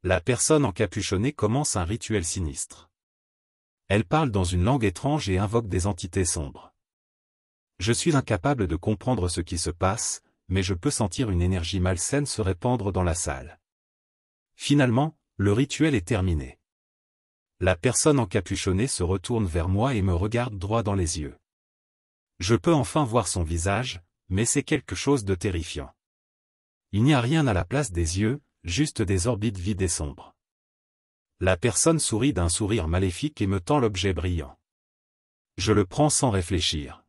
La personne encapuchonnée commence un rituel sinistre. Elle parle dans une langue étrange et invoque des entités sombres. Je suis incapable de comprendre ce qui se passe, mais je peux sentir une énergie malsaine se répandre dans la salle. Finalement, le rituel est terminé. La personne encapuchonnée se retourne vers moi et me regarde droit dans les yeux. Je peux enfin voir son visage, mais c'est quelque chose de terrifiant. Il n'y a rien à la place des yeux, juste des orbites vides et sombres. La personne sourit d'un sourire maléfique et me tend l'objet brillant. Je le prends sans réfléchir.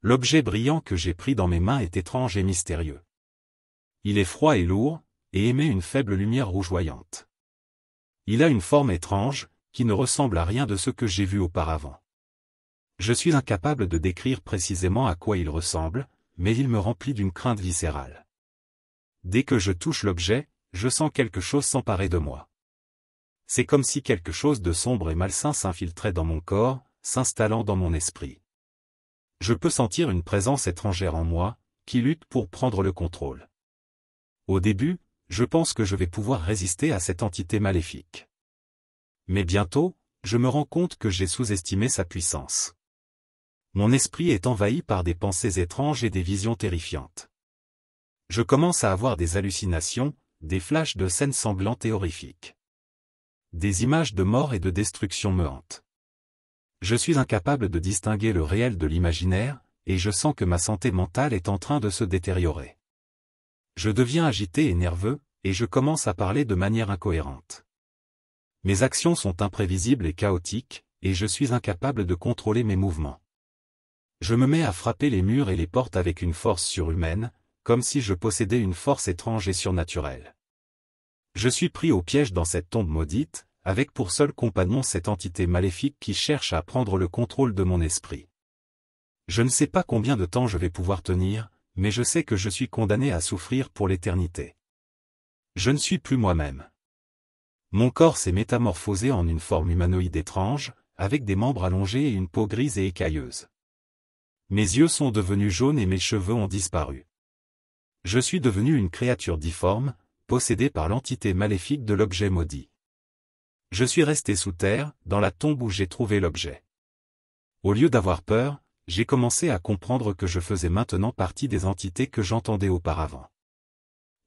L'objet brillant que j'ai pris dans mes mains est étrange et mystérieux. Il est froid et lourd, et émet une faible lumière rougeoyante. Il a une forme étrange, qui ne ressemble à rien de ce que j'ai vu auparavant. Je suis incapable de décrire précisément à quoi il ressemble, mais il me remplit d'une crainte viscérale. Dès que je touche l'objet, je sens quelque chose s'emparer de moi. C'est comme si quelque chose de sombre et malsain s'infiltrait dans mon corps, s'installant dans mon esprit. Je peux sentir une présence étrangère en moi, qui lutte pour prendre le contrôle. Au début, je pense que je vais pouvoir résister à cette entité maléfique. Mais bientôt, je me rends compte que j'ai sous-estimé sa puissance. Mon esprit est envahi par des pensées étranges et des visions terrifiantes. Je commence à avoir des hallucinations, des flashs de scènes sanglantes et horrifiques. Des images de mort et de destruction me hantent. Je suis incapable de distinguer le réel de l'imaginaire, et je sens que ma santé mentale est en train de se détériorer. Je deviens agité et nerveux, et je commence à parler de manière incohérente. Mes actions sont imprévisibles et chaotiques, et je suis incapable de contrôler mes mouvements. Je me mets à frapper les murs et les portes avec une force surhumaine, comme si je possédais une force étrange et surnaturelle. Je suis pris au piège dans cette tombe maudite, avec pour seul compagnon cette entité maléfique qui cherche à prendre le contrôle de mon esprit. Je ne sais pas combien de temps je vais pouvoir tenir, mais je sais que je suis condamné à souffrir pour l'éternité. Je ne suis plus moi-même. Mon corps s'est métamorphosé en une forme humanoïde étrange, avec des membres allongés et une peau grise et écailleuse. Mes yeux sont devenus jaunes et mes cheveux ont disparu. Je suis devenu une créature difforme, possédée par l'entité maléfique de l'objet maudit. Je suis resté sous terre, dans la tombe où j'ai trouvé l'objet. Au lieu d'avoir peur, j'ai commencé à comprendre que je faisais maintenant partie des entités que j'entendais auparavant.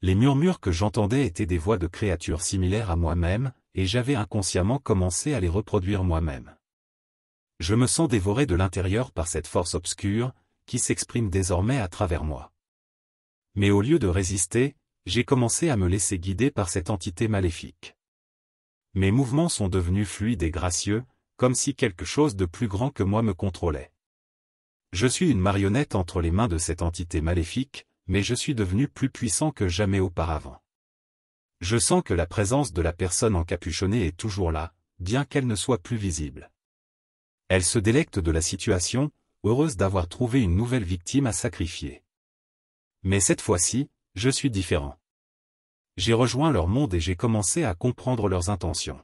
Les murmures que j'entendais étaient des voix de créatures similaires à moi-même, et j'avais inconsciemment commencé à les reproduire moi-même. Je me sens dévoré de l'intérieur par cette force obscure, qui s'exprime désormais à travers moi. Mais au lieu de résister, j'ai commencé à me laisser guider par cette entité maléfique. Mes mouvements sont devenus fluides et gracieux, comme si quelque chose de plus grand que moi me contrôlait. Je suis une marionnette entre les mains de cette entité maléfique, mais je suis devenu plus puissant que jamais auparavant. Je sens que la présence de la personne encapuchonnée est toujours là, bien qu'elle ne soit plus visible. Elle se délecte de la situation, heureuse d'avoir trouvé une nouvelle victime à sacrifier. Mais cette fois-ci, je suis différent. J'ai rejoint leur monde et j'ai commencé à comprendre leurs intentions.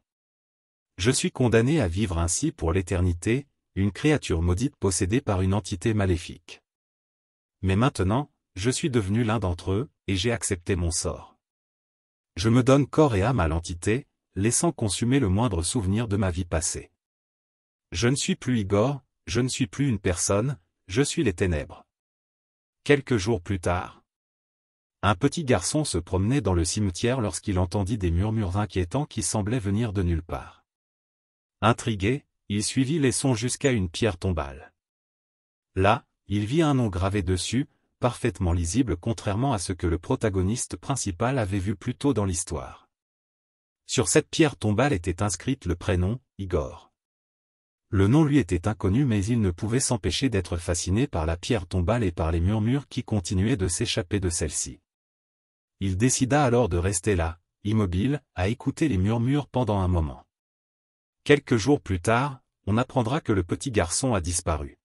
Je suis condamné à vivre ainsi pour l'éternité, une créature maudite possédée par une entité maléfique. Mais maintenant, je suis devenu l'un d'entre eux, et j'ai accepté mon sort. Je me donne corps et âme à l'entité, laissant consumer le moindre souvenir de ma vie passée. Je ne suis plus Igor, je ne suis plus une personne, je suis les ténèbres. Quelques jours plus tard, un petit garçon se promenait dans le cimetière lorsqu'il entendit des murmures inquiétants qui semblaient venir de nulle part. Intrigué, il suivit les sons jusqu'à une pierre tombale. Là, il vit un nom gravé dessus, parfaitement lisible contrairement à ce que le protagoniste principal avait vu plus tôt dans l'histoire. Sur cette pierre tombale était inscrite le prénom, Igor. Le nom lui était inconnu mais il ne pouvait s'empêcher d'être fasciné par la pierre tombale et par les murmures qui continuaient de s'échapper de celle-ci. Il décida alors de rester là, immobile, à écouter les murmures pendant un moment. Quelques jours plus tard, on apprendra que le petit garçon a disparu.